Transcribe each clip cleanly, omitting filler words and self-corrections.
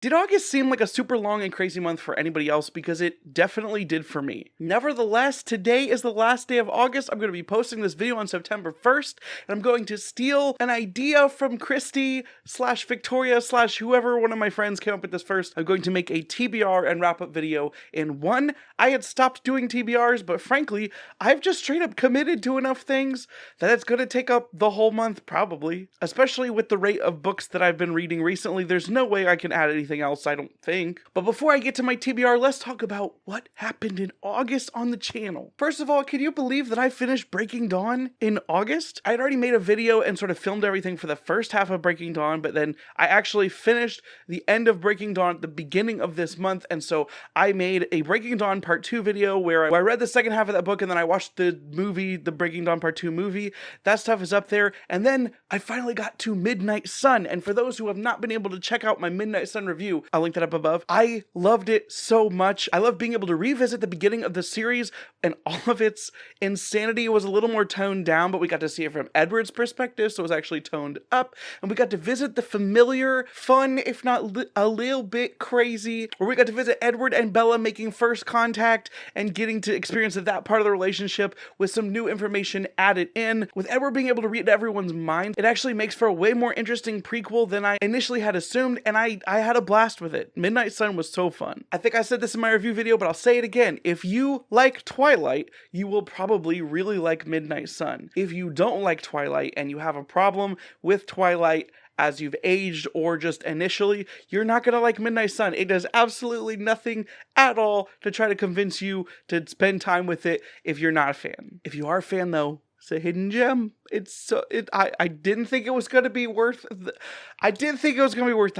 Did August seem like a super long and crazy month for anybody else? Because it definitely did for me. Nevertheless, today is the last day of August. I'm going to be posting this video on September 1st, and I'm going to steal an idea from Christy / Victoria / whoever one of my friends came up with this first. I'm going to make a TBR and wrap up video in one. I had stopped doing TBRs, but frankly, I've just straight up committed to enough things that it's going to take up the whole month, probably. Especially with the rate of books that I've been reading recently, there's no way I can add anything else, I don't think. But before I get to my TBR, let's talk about what happened in August on the channel. First of all, can you believe that I finished Breaking Dawn in August? I had already made a video and sort of filmed everything for the first half of Breaking Dawn, but then I actually finished the end of Breaking Dawn at the beginning of this month, and so I made a Breaking Dawn Part 2 video where I read the second half of that book and then I watched the movie, the Breaking Dawn Part 2 movie. That stuff is up there, and then I finally got to Midnight Sun, and for those who have not been able to check out my Midnight Sun review, I'll link that up above. I loved it so much. I love being able to revisit the beginning of the series, and all of its insanity was a little more toned down, but we got to see it from Edward's perspective, so it was actually toned up, and we got to visit the familiar, fun, if not a little bit crazy, where we got to visit Edward and Bella making first contact and getting to experience that part of the relationship with some new information added in. With Edward being able to read everyone's mind, it actually makes for a way more interesting prequel than I initially had assumed, and I had a blast with it. Midnight Sun was so fun. I think I said this in my review video, but I'll say it again. If you like Twilight, you will probably really like Midnight Sun. If you don't like Twilight and you have a problem with Twilight as you've aged or just initially, you're not gonna like Midnight Sun. It does absolutely nothing at all to try to convince you to spend time with it if you're not a fan. If you are a fan though, it's a hidden gem. I didn't think it was going to be worth the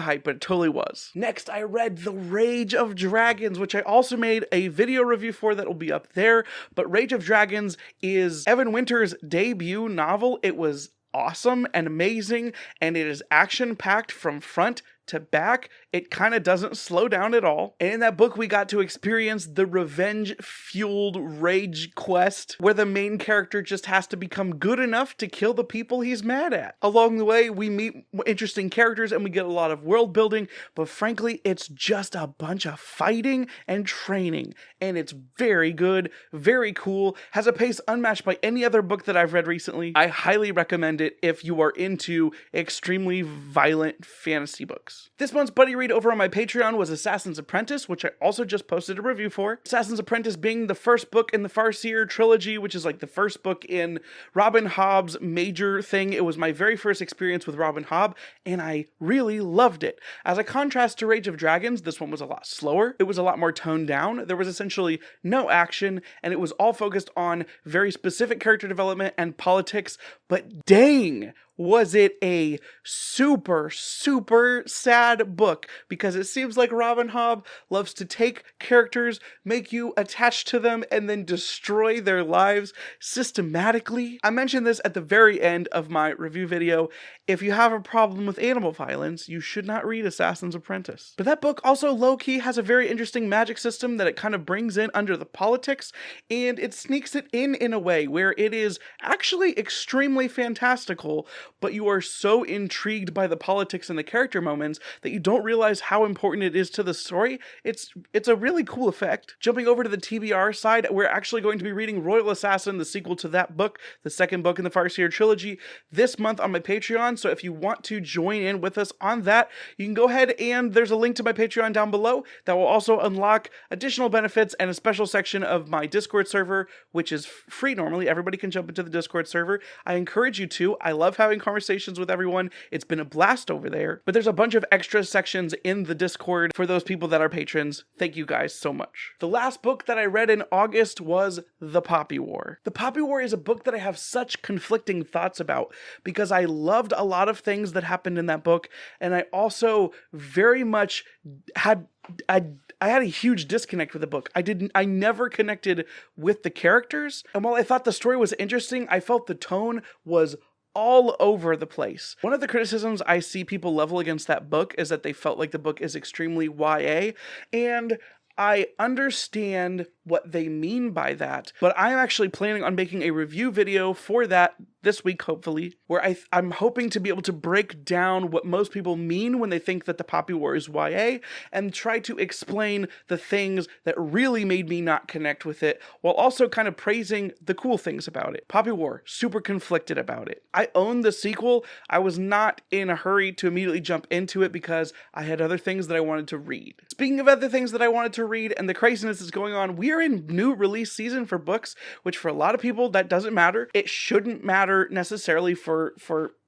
hype, but it totally was. Next, I read The Rage of Dragons, which I also made a video review for that will be up there. But Rage of Dragons is Evan Winter's debut novel. It was awesome and amazing, and it is action-packed from front to back. It kind of doesn't slow down at all. And in that book, we got to experience the revenge-fueled rage quest, where the main character just has to become good enough to kill the people he's mad at. Along the way, we meet interesting characters and we get a lot of world building, but frankly, it's just a bunch of fighting and training. And it's very good, very cool, has a pace unmatched by any other book that I've read recently. I highly recommend it if you are into extremely violent fantasy books. This month's buddy read over on my Patreon was Assassin's Apprentice, which I also just posted a review for. Assassin's Apprentice being the first book in the Farseer trilogy, which is like the first book in Robin Hobb's major thing. It was my very first experience with Robin Hobb, and I really loved it. As a contrast to Rage of Dragons, this one was a lot slower. It was a lot more toned down. There was essentially no action, and it was all focused on very specific character development and politics, but dang, was it a super, super sad book, because it seems like Robin Hobb loves to take characters, make you attached to them, and then destroy their lives systematically. I mentioned this at the very end of my review video. If you have a problem with animal violence, you should not read Assassin's Apprentice. But that book also low-key has a very interesting magic system that it kind of brings in under the politics, and it sneaks it in a way where it is actually extremely fantastical, but you are so intrigued by the politics and the character moments that you don't realize how important it is to the story. It's a really cool effect. Jumping over to the TBR side, we're actually going to be reading Royal Assassin, the sequel to that book, the second book in the Farseer trilogy, this month on my Patreon. So if you want to join in with us on that, you can go ahead, and there's a link to my Patreon down below that will also unlock additional benefits and a special section of my Discord server, which is free normally. Everybody can jump into the Discord server. I encourage you to. I love having conversations with everyone. It's been a blast over there, but there's a bunch of extra sections in the Discord for those people that are patrons. Thank you guys so much. The last book that I read in August was The Poppy War. The Poppy War is a book that I have such conflicting thoughts about, because I loved a lot of things that happened in that book, and I also very much had I had a huge disconnect with the book. I never connected with the characters, and while I thought the story was interesting, I felt the tone was all over the place. One of the criticisms I see people level against that book is that they felt like the book is extremely YA, and I understand what they mean by that, but I'm actually planning on making a review video for that this week, hopefully, where I'm hoping to be able to break down what most people mean when they think that the Poppy War is YA, and try to explain the things that really made me not connect with it, while also kind of praising the cool things about it. Poppy War, super conflicted about it. I own the sequel. I was not in a hurry to immediately jump into it because I had other things that I wanted to read. Speaking of other things that I wanted to read and the craziness that's going on, we are in new release season for books, which for a lot of people, that doesn't matter. It shouldn't matter necessarily for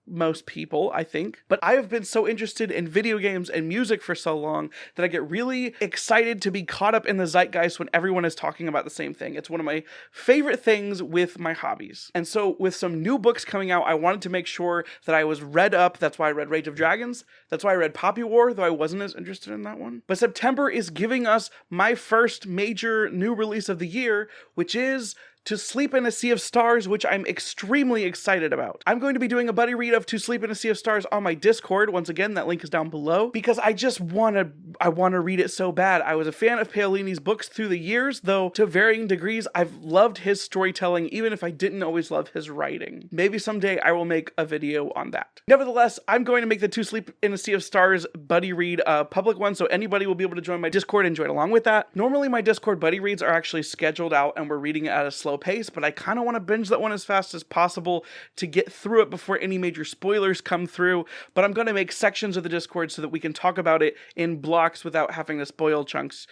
most people, I think. But I have been so interested in video games and music for so long that I get really excited to be caught up in the zeitgeist when everyone is talking about the same thing. It's one of my favorite things with my hobbies. And so with some new books coming out, I wanted to make sure that I was read up. That's why I read Rage of Dragons. That's why I read Poppy War, though I wasn't as interested in that one. But September is giving us my first major new release of the year, which is To Sleep in a Sea of Stars, which I'm extremely excited about. I'm going to be doing a buddy read of To Sleep in a Sea of Stars on my Discord. Once again, that link is down below, because I just want to read it so bad. I was a fan of Paolini's books through the years, though to varying degrees. I've loved his storytelling, even if I didn't always love his writing. Maybe someday I will make a video on that. Nevertheless, I'm going to make the To Sleep in a Sea of Stars buddy read a public one, so anybody will be able to join my Discord and join along with that. Normally, my Discord buddy reads are actually scheduled out and we're reading it at a slow pace, but I kind of want to binge that one as fast as possible to get through it before any major spoilers come through. But I'm going to make sections of the Discord so that we can talk about it in blocks without having to spoil chunks.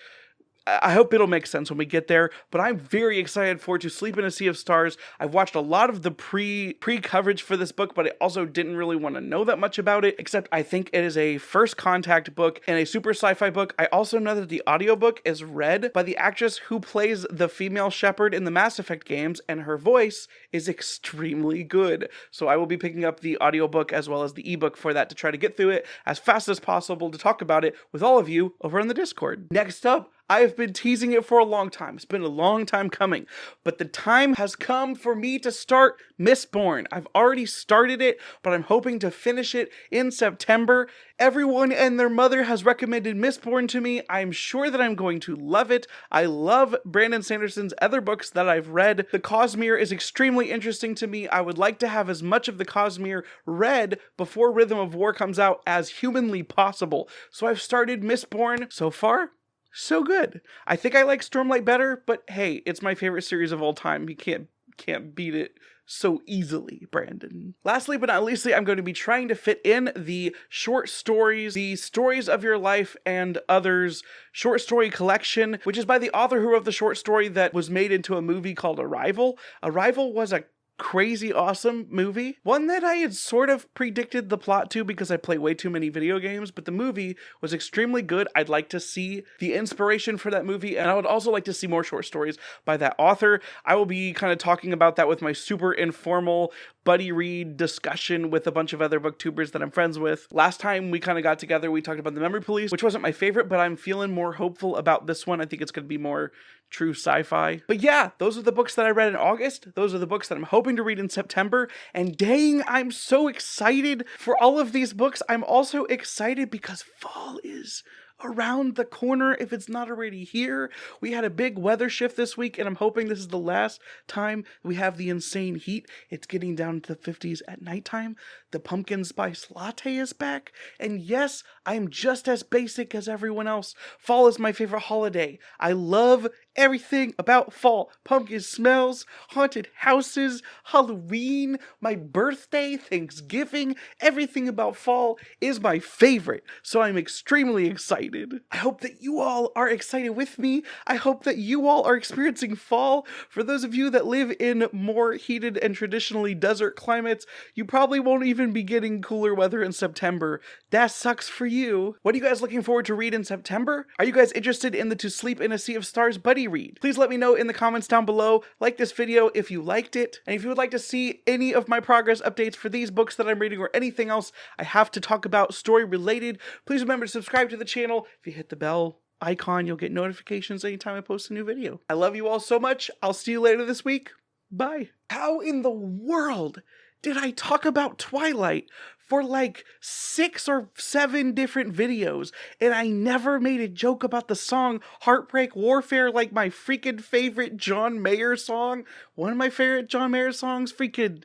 I hope it'll make sense when we get there, but I'm very excited for To Sleep in a Sea of Stars. I've watched a lot of the pre-coverage for this book, but I also didn't really want to know that much about it, except I think it is a first contact book and a super sci-fi book. I also know that the audiobook is read by the actress who plays the female Shepard in the Mass Effect games, and her voice is extremely good. So I will be picking up the audiobook as well as the ebook for that to try to get through it as fast as possible to talk about it with all of you over on the Discord. Next up, I have been teasing it for a long time. It's been a long time coming, but the time has come for me to start Mistborn. I've already started it, but I'm hoping to finish it in September. Everyone and their mother has recommended Mistborn to me. I'm sure that I'm going to love it. I love Brandon Sanderson's other books that I've read. The Cosmere is extremely interesting to me. I would like to have as much of the Cosmere read before Rhythm of War comes out as humanly possible. So I've started Mistborn. So far, so good. I think I like Stormlight better, but hey, it's my favorite series of all time. You can't beat it so easily, Brandon. Lastly but not leastly, I'm going to be trying to fit in the short stories, the Stories of Your Life and Others short story collection, which is by the author who wrote the short story that was made into a movie called Arrival. Arrival was a crazy awesome movie, one that I had sort of predicted the plot to because I play way too many video games, but the movie was extremely good. I'd like to see the inspiration for that movie, and I would also like to see more short stories by that author. I will be kind of talking about that with my super informal buddy read discussion with a bunch of other booktubers that I'm friends with. Last time we kind of got together, we talked about The Memory Police, which wasn't my favorite, but I'm feeling more hopeful about this one. I think it's going to be more true sci-fi. But yeah, those are the books that I read in August. Those are the books that I'm hoping to read in September. And dang, I'm so excited for all of these books. I'm also excited because fall is around the corner if it's not already here. We had a big weather shift this week, and I'm hoping this is the last time we have the insane heat. It's getting down to the 50s at nighttime. The pumpkin spice latte is back. And yes, I'm just as basic as everyone else. Fall is my favorite holiday. I love everything about fall. Pumpkin smells, haunted houses, Halloween, my birthday, Thanksgiving, everything about fall is my favorite. So I'm extremely excited. I hope that you all are excited with me. I hope that you all are experiencing fall. For those of you that live in more heated and traditionally desert climates, you probably won't even be getting cooler weather in September. That sucks for you. What are you guys looking forward to read in September? Are you guys interested in the To Sleep in a Sea of Stars buddy read? Please let me know in the comments down below. Like this video if you liked it, and if you would like to see any of my progress updates for these books that I'm reading or anything else I have to talk about story related, please remember to subscribe to the channel. If you hit the bell icon, you'll get notifications anytime I post a new video. I love you all so much. I'll see you later this week. Bye. How in the world did I talk about Twilight for like 6 or 7 different videos, and I never made a joke about the song Heartbreak Warfare, like my freaking favorite John Mayer song. One of my favorite John Mayer songs, freaking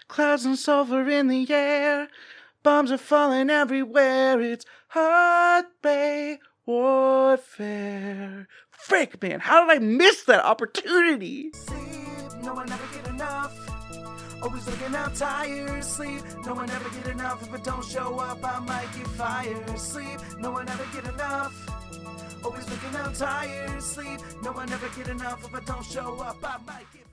clouds and sulfur in the air, bombs are falling everywhere, it's Heartbreak Warfare. Frick, man, how did I miss that opportunity? Sleep, no one ever get enough. Always looking out tired. Sleep, no one ever get enough. If it don't show up, I might get fired. Sleep, no one ever get enough. Always looking out tired. Sleep, no one ever get enough. If I don't show up, I might get